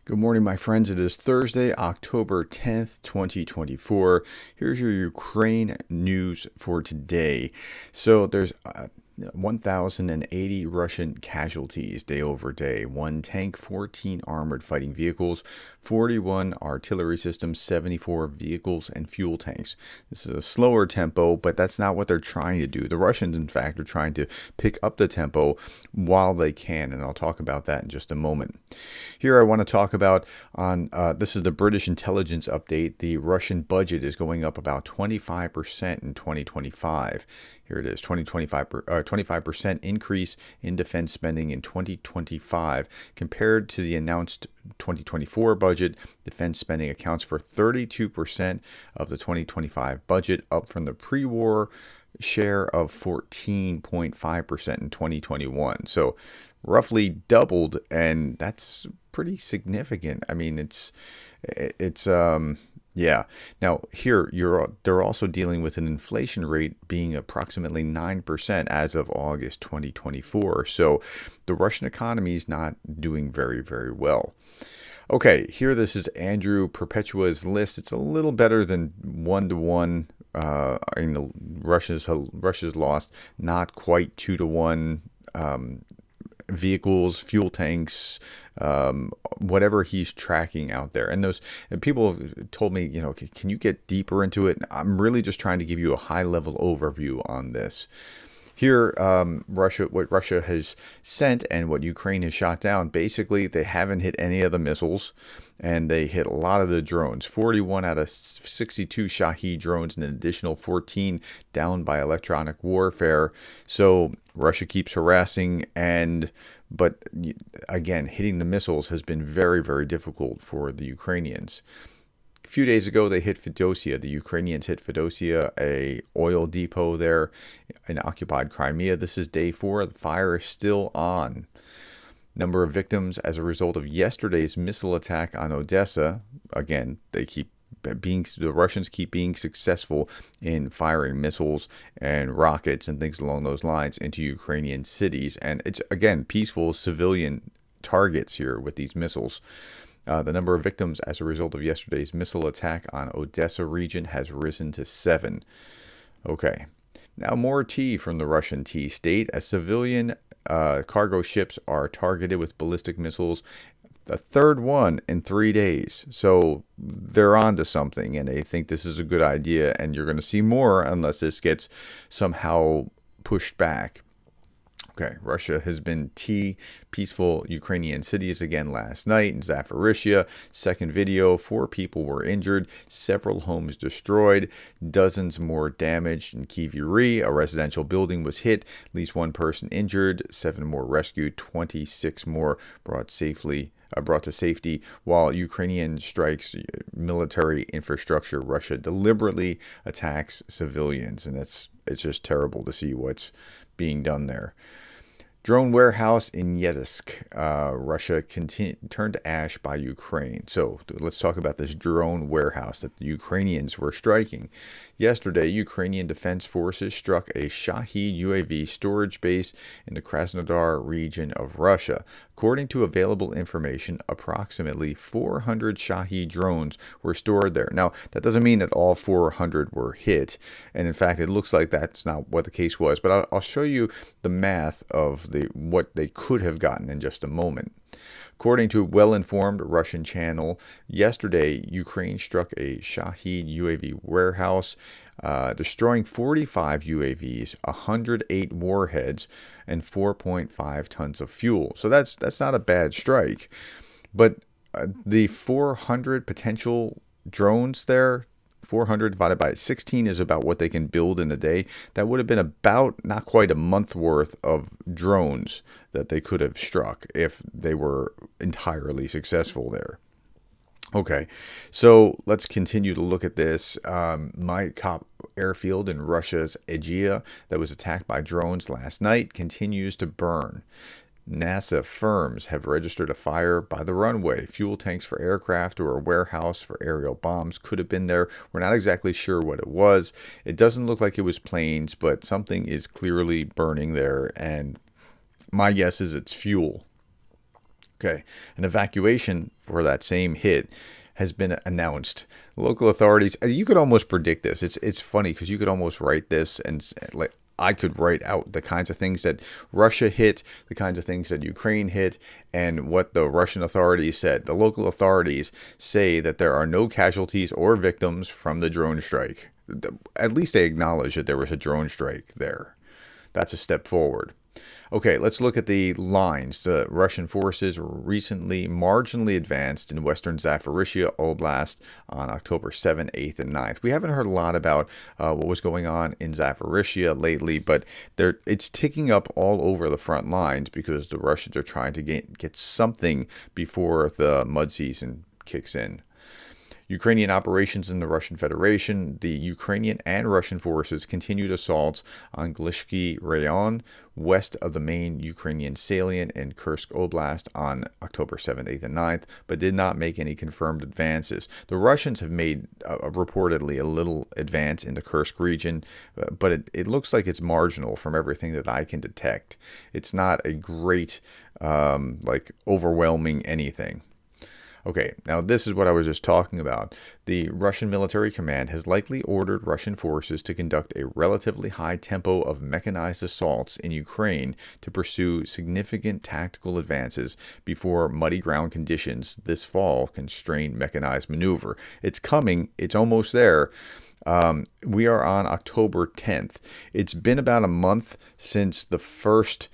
Good morning, my friends. It is Thursday, October 10th, 2024. Here's your Ukraine news for today. So there's 1,080 Russian casualties day over day. 1 tank, 14 armored fighting vehicles, 41 artillery systems, 74 vehicles, and fuel tanks. This is a slower tempo, but that's not what they're trying to do. The Russians, in fact, are trying to pick up the tempo while they can, and I'll talk about that in just a moment. Here I want to talk about this is the British intelligence update. The Russian budget is going up about 25% in 2025. Here it is, 25% increase in defense spending in 2025 compared to the announced 2024 budget. Defense spending accounts for 32% of the 2025 budget, up from the pre-war share of 14.5% in 2021. So roughly doubled, and that's pretty significant. I mean, yeah. Now here they're also dealing with an inflation rate being approximately 9% as of August 2024. So the Russian economy is not doing very, very well. Okay, here this is Andrew Perpetua's list. It's a little better than 1-to-1. Russia's lost not quite 2-to-1. Vehicles, fuel tanks, whatever he's tracking out there. And people have told me, can you get deeper into it? I'm really just trying to give you a high-level overview on this. Here, what Russia has sent and what Ukraine has shot down, basically they haven't hit any of the missiles, and they hit a lot of the drones. 41 out of 62 Shahed drones, and an additional 14 down by electronic warfare. So Russia keeps harassing, but again, hitting the missiles has been very, very difficult for the Ukrainians. A few days ago, they hit Fedosia. The Ukrainians hit Fedosia, a oil depot there in occupied Crimea. This is day 4. The fire is still on. Number of victims as a result of yesterday's missile attack on Odessa. Again, the Russians keep being successful in firing missiles and rockets and things along those lines into Ukrainian cities. And it's, again, peaceful civilian targets here with these missiles. The number of victims as a result of yesterday's missile attack on Odessa region has risen to 7. Okay. Now more tea from the Russian tea state. As civilian cargo ships are targeted with ballistic missiles, the third one in 3 days. So they're on to something, and they think this is a good idea, and you're going to see more unless this gets somehow pushed back. Okay, Russia has been peaceful Ukrainian cities again last night in Zaporizhzhia. Second video, 4 people were injured, several homes destroyed, dozens more damaged in Kyiv. A residential building was hit, at least 1 person injured, 7 more rescued, 26 more brought to safety. While Ukrainian strikes military infrastructure, Russia deliberately attacks civilians, and it's just terrible to see what's being done there. Drone warehouse in Yeisk, Russia turned to ash by Ukraine. So let's talk about this drone warehouse that the Ukrainians were striking. Yesterday, Ukrainian Defense Forces struck a Shahed UAV storage base in the Krasnodar region of Russia. According to available information, approximately 400 Shahed drones were stored there. Now, that doesn't mean that all 400 were hit, and in fact, it looks like that's not what the case was. But I'll show you the math of what they could have gotten in just a moment. According to a well-informed Russian channel, yesterday, Ukraine struck a Shahed UAV warehouse, destroying 45 UAVs, 108 warheads, and 4.5 tons of fuel. So that's not a bad strike. But the 400 potential drones there, 400 divided by 16 is about what they can build in a day. That would have been about not quite a month worth of drones that they could have struck if they were entirely successful there. Okay, so let's continue to look at this. Maykop Airfield in Russia's Zaporizhzhia that was attacked by drones last night continues to burn. NASA firms have registered a fire by the runway. Fuel tanks for aircraft or a warehouse for aerial bombs could have been there. We're not exactly sure what it was. It doesn't look like it was planes, but something is clearly burning there, and my guess is it's fuel. Okay, an evacuation for that same hit has been announced. Local authorities, you could almost predict this. It's funny because you could almost write this and like I could write out the kinds of things that Russia hit, the kinds of things that Ukraine hit, and what the Russian authorities said. The local authorities say that there are no casualties or victims from the drone strike. At least they acknowledge that there was a drone strike there. That's a step forward. Okay, let's look at the lines. The Russian forces recently marginally advanced in western Zaporizhzhia Oblast on October 7th, 8th, and 9th. We haven't heard a lot about what was going on in Zaporizhzhia lately, but it's ticking up all over the front lines because the Russians are trying to get something before the mud season kicks in. Ukrainian operations in the Russian Federation. The Ukrainian and Russian forces continued assaults on Glishki Rayon, west of the main Ukrainian salient in Kursk Oblast on October 7th, 8th, and 9th, but did not make any confirmed advances. The Russians have made reportedly a little advance in the Kursk region, but it looks like it's marginal from everything that I can detect. It's not a great, overwhelming anything. Okay, now this is what I was just talking about. The Russian military command has likely ordered Russian forces to conduct a relatively high tempo of mechanized assaults in Ukraine to pursue significant tactical advances before muddy ground conditions this fall constrain mechanized maneuver. It's coming. It's almost there. We are on October 10th. It's been about a month since the first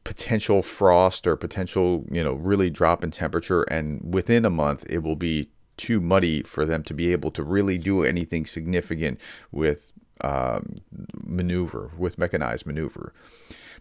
potential frost or potential, really drop in temperature. And within a month, it will be too muddy for them to be able to really do anything significant with mechanized maneuver.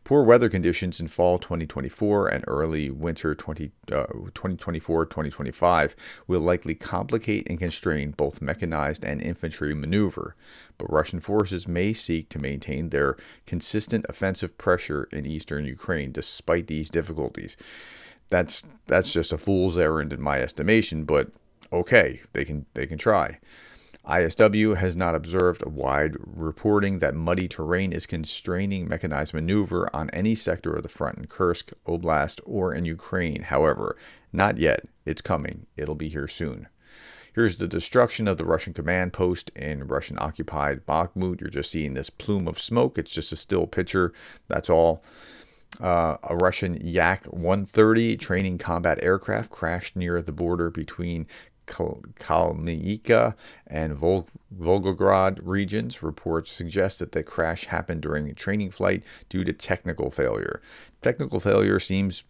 Poor weather conditions in fall 2024 and early winter 2024-2025 will likely complicate and constrain both mechanized and infantry maneuver, but Russian forces may seek to maintain their consistent offensive pressure in eastern Ukraine despite these difficulties. That's just a fool's errand in my estimation, but okay, they can try. ISW has not observed a wide reporting that muddy terrain is constraining mechanized maneuver on any sector of the front in Kursk Oblast or in Ukraine. However, not yet. It's coming. It'll be here soon. Here's the destruction of the Russian command post in Russian-occupied Bakhmut. You're just seeing this plume of smoke. It's just a still picture. That's all. A Russian Yak-130 training combat aircraft crashed near the border between Kalmykia and Volgograd regions. Reports suggest that the crash happened during a training flight due to technical failure. Technical failure seems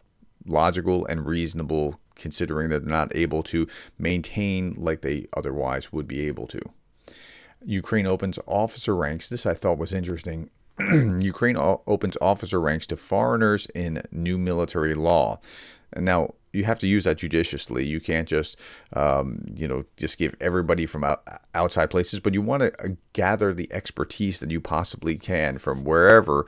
logical and reasonable considering that they're not able to maintain like they otherwise would be able to. Ukraine opens officer ranks. This I thought was interesting. Ukraine opens officer ranks to foreigners in new military law. And now, you have to use that judiciously. You can't just, just give everybody from outside places, but you want to gather the expertise that you possibly can from wherever.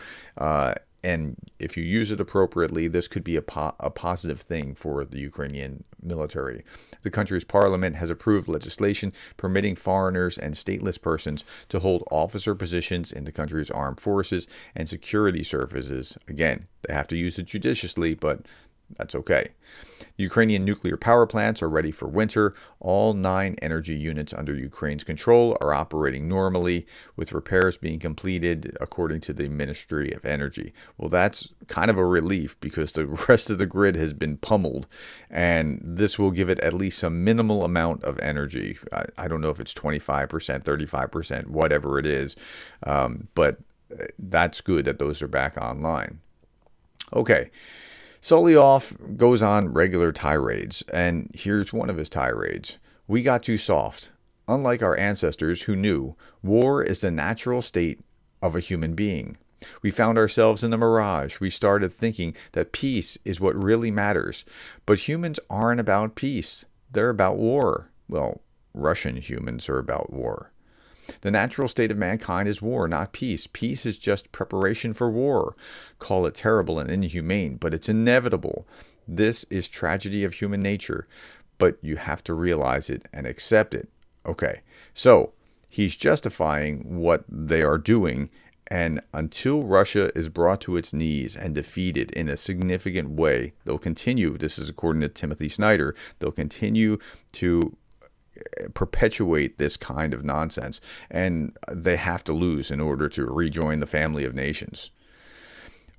And if you use it appropriately, this could be a positive thing for the Ukrainian military. The country's parliament has approved legislation permitting foreigners and stateless persons to hold officer positions in the country's armed forces and security services. Again, they have to use it judiciously, but that's okay. Ukrainian nuclear power plants are ready for winter. All 9 energy units under Ukraine's control are operating normally, with repairs being completed according to the Ministry of Energy. Well, that's kind of a relief because the rest of the grid has been pummeled, and this will give it at least some minimal amount of energy. I don't know if it's 25%, 35%, whatever it is, but that's good that those are back online. Okay. Solovyov goes on regular tirades, and here's one of his tirades. We got too soft. Unlike our ancestors who knew, war is the natural state of a human being. We found ourselves in a mirage. We started thinking that peace is what really matters. But humans aren't about peace. They're about war. Well, Russian humans are about war. The natural state of mankind is war, not peace. Peace is just preparation for war. Call it terrible and inhumane, but it's inevitable. This is tragedy of human nature, but you have to realize it and accept it. Okay, so he's justifying what they are doing, And until Russia is brought to its knees and defeated in a significant way, they'll continue, this is according to Timothy Snyder, they'll continue to perpetuate this kind of nonsense. And they have to lose in order to rejoin the family of nations.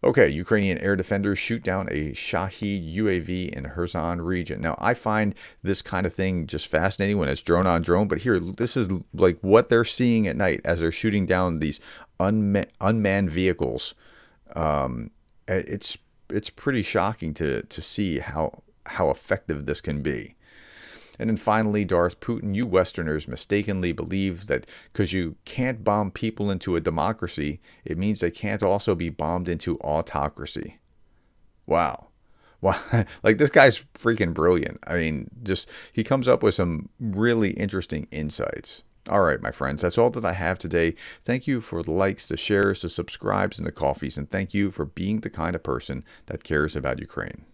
Okay, Ukrainian air defenders shoot down a Shahed UAV in Kherson region. Now, I find this kind of thing just fascinating when it's drone on drone, but here, this is like what they're seeing at night as they're shooting down these unmanned vehicles. It's pretty shocking to see how effective this can be. And then finally, Darth Putin, you Westerners mistakenly believe that because you can't bomb people into a democracy, it means they can't also be bombed into autocracy. Wow. Wow. Like, this guy's freaking brilliant. I mean, just, he comes up with some really interesting insights. All right, my friends, that's all that I have today. Thank you for the likes, the shares, the subscribes, and the coffees. And thank you for being the kind of person that cares about Ukraine.